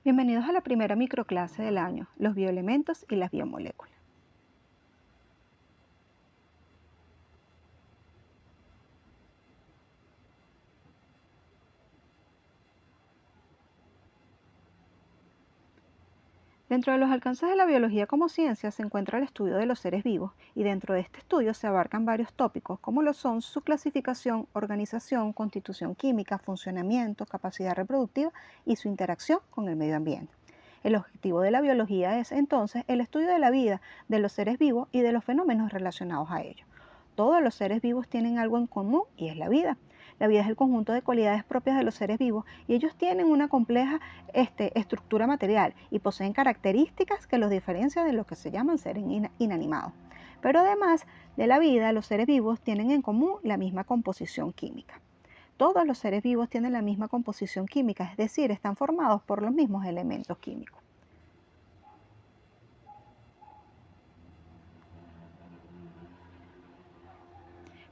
Bienvenidos a la primera microclase del año, los bioelementos y las biomoléculas. Dentro de los alcances de la biología como ciencia se encuentra el estudio de los seres vivos y dentro de este estudio se abarcan varios tópicos como lo son su clasificación, organización, constitución química, funcionamiento, capacidad reproductiva y su interacción con el medio ambiente. El objetivo de la biología es entonces el estudio de la vida, de los seres vivos y de los fenómenos relacionados a ellos. Todos los seres vivos tienen algo en común y es la vida. La vida es el conjunto de cualidades propias de los seres vivos y ellos tienen una compleja estructura material y poseen características que los diferencian de lo que se llaman seres inanimados. Pero además de la vida, los seres vivos tienen en común la misma composición química. Todos los seres vivos tienen la misma composición química, es decir, están formados por los mismos elementos químicos.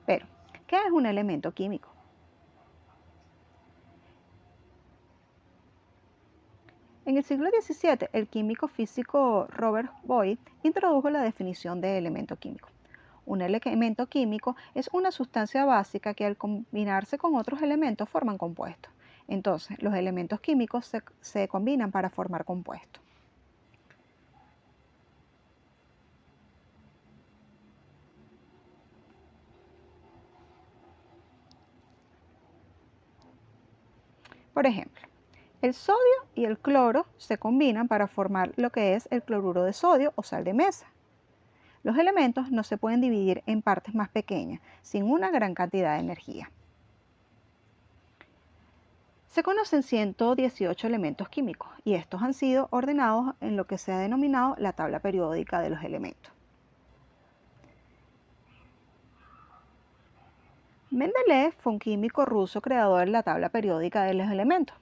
Pero, ¿qué es un elemento químico? En el siglo XVII, el químico físico Robert Boyle introdujo la definición de elemento químico. Un elemento químico es una sustancia básica que al combinarse con otros elementos forman compuestos. Entonces, los elementos químicos se combinan para formar compuestos. Por ejemplo, el sodio y el cloro se combinan para formar lo que es el cloruro de sodio o sal de mesa. Los elementos no se pueden dividir en partes más pequeñas, sin una gran cantidad de energía. Se conocen 118 elementos químicos y estos han sido ordenados en lo que se ha denominado la tabla periódica de los elementos. Mendeleev fue un químico ruso creador de la tabla periódica de los elementos.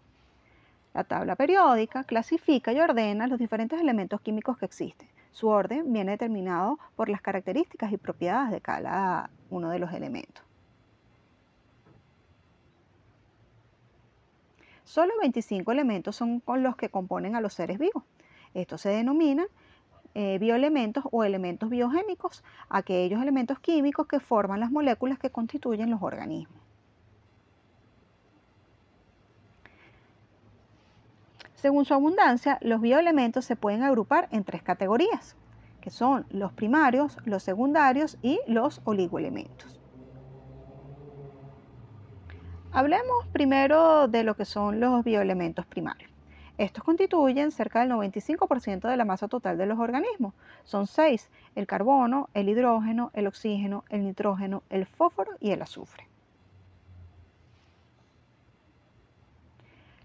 La tabla periódica clasifica y ordena los diferentes elementos químicos que existen. Su orden viene determinado por las características y propiedades de cada uno de los elementos. Solo 25 elementos son con los que componen a los seres vivos. Estos se denominan bioelementos o elementos biogénicos, aquellos elementos químicos que forman las moléculas que constituyen los organismos. Según su abundancia, los bioelementos se pueden agrupar en tres categorías, que son los primarios, los secundarios y los oligoelementos. Hablemos primero de lo que son los bioelementos primarios. Estos constituyen cerca del 95% de la masa total de los organismos. Son 6: el carbono, el hidrógeno, el oxígeno, el nitrógeno, el fósforo y el azufre.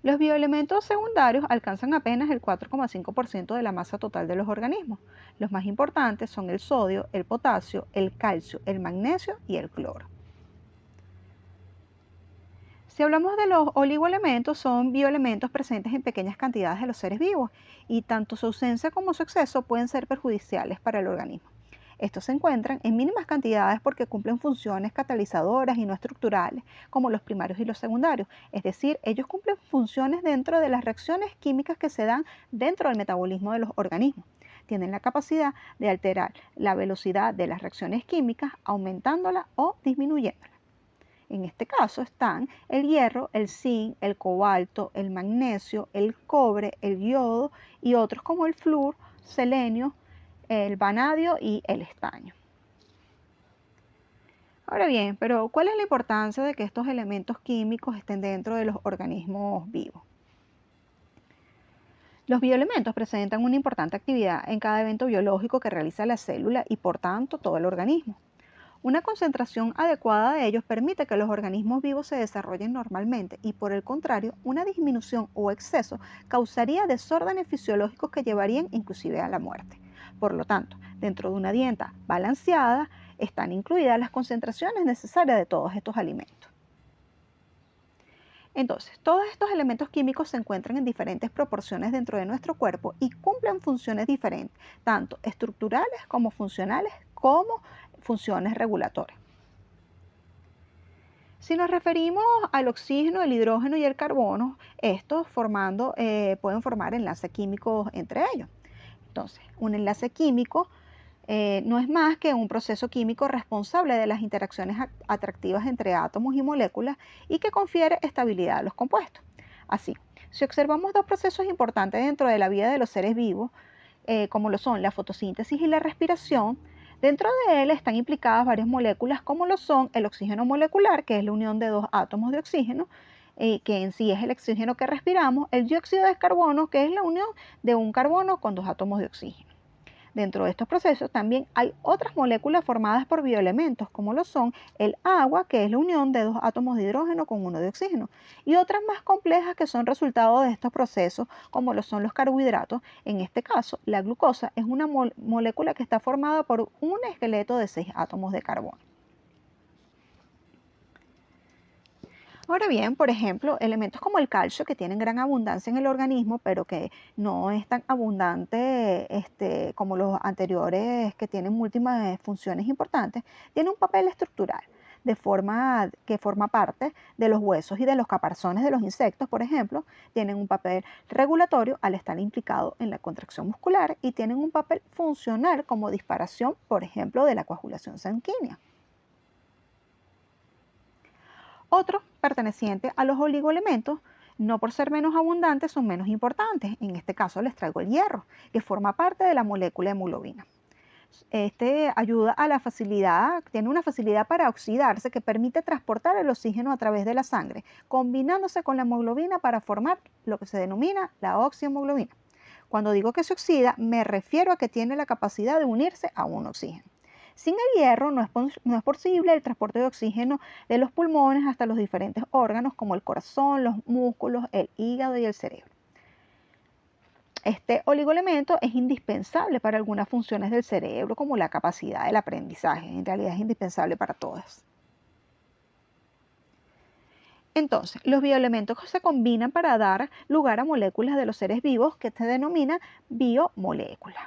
Los bioelementos secundarios alcanzan apenas el 4,5% de la masa total de los organismos. Los más importantes son el sodio, el potasio, el calcio, el magnesio y el cloro. Si hablamos de los oligoelementos, son bioelementos presentes en pequeñas cantidades de los seres vivos y tanto su ausencia como su exceso pueden ser perjudiciales para el organismo. Estos se encuentran en mínimas cantidades porque cumplen funciones catalizadoras y no estructurales, como los primarios y los secundarios. Es decir, ellos cumplen funciones dentro de las reacciones químicas que se dan dentro del metabolismo de los organismos. Tienen la capacidad de alterar la velocidad de las reacciones químicas, aumentándola o disminuyéndola. En este caso están el hierro, el zinc, el cobalto, el magnesio, el cobre, el yodo y otros como el flúor, selenio, el vanadio y el estaño. Ahora bien, pero ¿cuál es la importancia de que estos elementos químicos estén dentro de los organismos vivos? Los bioelementos presentan una importante actividad en cada evento biológico que realiza la célula y por tanto todo el organismo. Una concentración adecuada de ellos permite que los organismos vivos se desarrollen normalmente y por el contrario, una disminución o exceso causaría desórdenes fisiológicos que llevarían inclusive a la muerte. Por lo tanto, dentro de una dieta balanceada están incluidas las concentraciones necesarias de todos estos alimentos. Entonces, todos estos elementos químicos se encuentran en diferentes proporciones dentro de nuestro cuerpo y cumplen funciones diferentes, tanto estructurales como funcionales, como funciones regulatorias. Si nos referimos al oxígeno, el hidrógeno y el carbono, estos pueden formar enlaces químicos entre ellos. Entonces, un enlace químico no es más que un proceso químico responsable de las interacciones atractivas entre átomos y moléculas y que confiere estabilidad a los compuestos. Así, si observamos dos procesos importantes dentro de la vida de los seres vivos, como lo son la fotosíntesis y la respiración, dentro de él están implicadas varias moléculas como lo son el oxígeno molecular, que es la unión de dos átomos de oxígeno, que en sí es el oxígeno que respiramos, el dióxido de carbono, que es la unión de un carbono con dos átomos de oxígeno. Dentro de estos procesos también hay otras moléculas formadas por bioelementos, como lo son el agua, que es la unión de dos átomos de hidrógeno con uno de oxígeno, y otras más complejas que son resultado de estos procesos, como lo son los carbohidratos. En este caso, la glucosa es una molécula que está formada por un esqueleto de 6 átomos de carbono. Ahora bien, por ejemplo, elementos como el calcio, que tienen gran abundancia en el organismo, pero que no es tan abundante como los anteriores, que tienen múltiples funciones importantes, tiene un papel estructural, de forma que forma parte de los huesos y de los caparazones de los insectos, por ejemplo, tienen un papel regulatorio al estar implicado en la contracción muscular y tienen un papel funcional como disparación, por ejemplo, de la coagulación sanguínea. Otros, pertenecientes a los oligoelementos, no por ser menos abundantes, son menos importantes. En este caso les traigo el hierro, que forma parte de la molécula hemoglobina. Este ayuda a la facilidad, tiene una facilidad para oxidarse que permite transportar el oxígeno a través de la sangre, combinándose con la hemoglobina para formar lo que se denomina la oxihemoglobina. Cuando digo que se oxida, me refiero a que tiene la capacidad de unirse a un oxígeno. Sin el hierro no es posible el transporte de oxígeno de los pulmones hasta los diferentes órganos como el corazón, los músculos, el hígado y el cerebro. Este oligoelemento es indispensable para algunas funciones del cerebro como la capacidad del aprendizaje. En realidad es indispensable para todas. Entonces, los bioelementos se combinan para dar lugar a moléculas de los seres vivos que se denomina biomoléculas.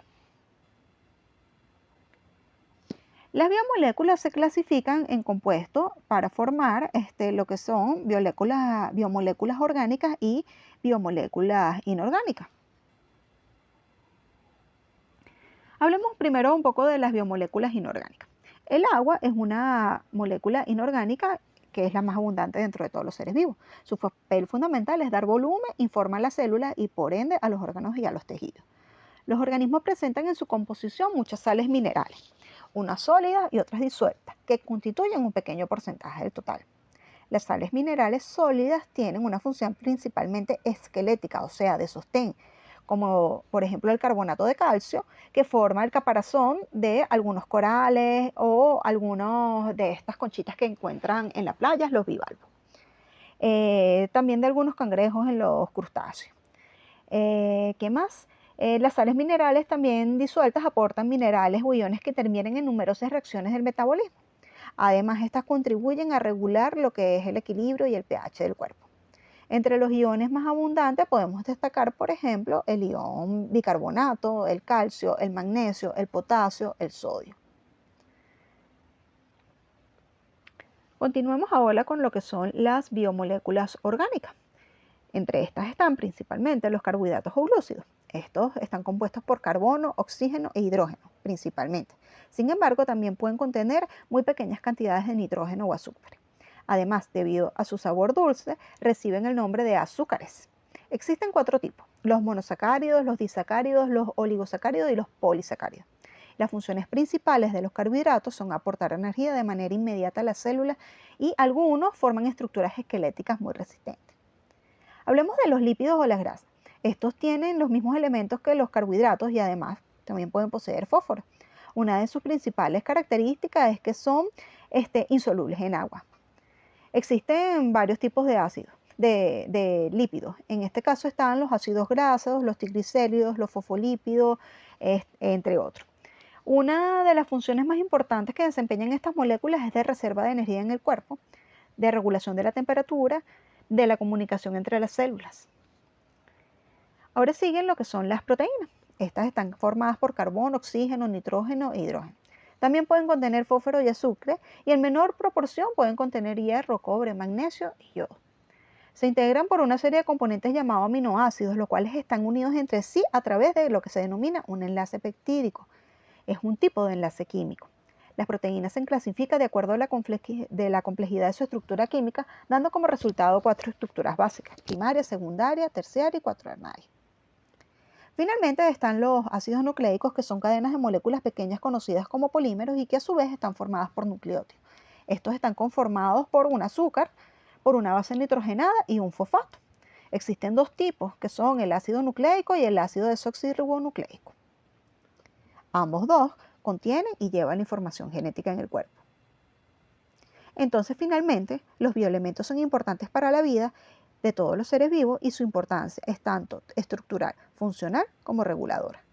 Las biomoléculas se clasifican en compuestos para formar lo que son biomoléculas orgánicas y biomoléculas inorgánicas. Hablemos primero un poco de las biomoléculas inorgánicas. El agua es una molécula inorgánica que es la más abundante dentro de todos los seres vivos. Su papel fundamental es dar volumen, informar a las células y por ende a los órganos y a los tejidos. Los organismos presentan en su composición muchas sales minerales, unas sólidas y otras disueltas, que constituyen un pequeño porcentaje del total. Las sales minerales sólidas tienen una función principalmente esquelética, o sea, de sostén, como por ejemplo el carbonato de calcio, que forma el caparazón de algunos corales o algunas de estas conchitas que encuentran en la playa, los bivalvos. También de algunos cangrejos en los crustáceos. ¿Qué más? Las sales minerales también disueltas aportan minerales o iones que intervienen en numerosas reacciones del metabolismo. Además, estas contribuyen a regular lo que es el equilibrio y el pH del cuerpo. Entre los iones más abundantes podemos destacar, por ejemplo, el ion bicarbonato, el calcio, el magnesio, el potasio, el sodio. Continuemos ahora con lo que son las biomoléculas orgánicas. Entre estas están principalmente los carbohidratos o glúcidos. Estos están compuestos por carbono, oxígeno e hidrógeno, principalmente. Sin embargo, también pueden contener muy pequeñas cantidades de nitrógeno o azúcar. Además, debido a su sabor dulce, reciben el nombre de azúcares. Existen 4 tipos: los monosacáridos, los disacáridos, los oligosacáridos y los polisacáridos. Las funciones principales de los carbohidratos son aportar energía de manera inmediata a las células y algunos forman estructuras esqueléticas muy resistentes. Hablemos de los lípidos o las grasas. Estos tienen los mismos elementos que los carbohidratos y además también pueden poseer fósforo. Una de sus principales características es que son insolubles en agua. Existen varios tipos de ácidos, de lípidos. En este caso están los ácidos grasos, los triglicéridos, los fosfolípidos, entre otros. Una de las funciones más importantes que desempeñan estas moléculas es de reserva de energía en el cuerpo, de regulación de la temperatura, de la comunicación entre las células. Ahora siguen lo que son las proteínas. Estas están formadas por carbono, oxígeno, nitrógeno e hidrógeno. También pueden contener fósforo y azufre y en menor proporción pueden contener hierro, cobre, magnesio y yodo. Se integran por una serie de componentes llamados aminoácidos, los cuales están unidos entre sí a través de lo que se denomina un enlace peptídico. Es un tipo de enlace químico. Las proteínas se clasifican de acuerdo a la complejidad de su estructura química, dando como resultado 4 estructuras básicas: primaria, secundaria, terciaria y cuaternaria. Finalmente están los ácidos nucleicos, que son cadenas de moléculas pequeñas conocidas como polímeros y que a su vez están formadas por nucleótidos. Estos están conformados por un azúcar, por una base nitrogenada y un fosfato. Existen 2 tipos, que son el ácido nucleico y el ácido desoxirribonucleico. Ambos dos contienen y llevan la información genética en el cuerpo. Entonces, finalmente, los bioelementos son importantes para la vida de todos los seres vivos y su importancia es tanto estructural, funcional como reguladora.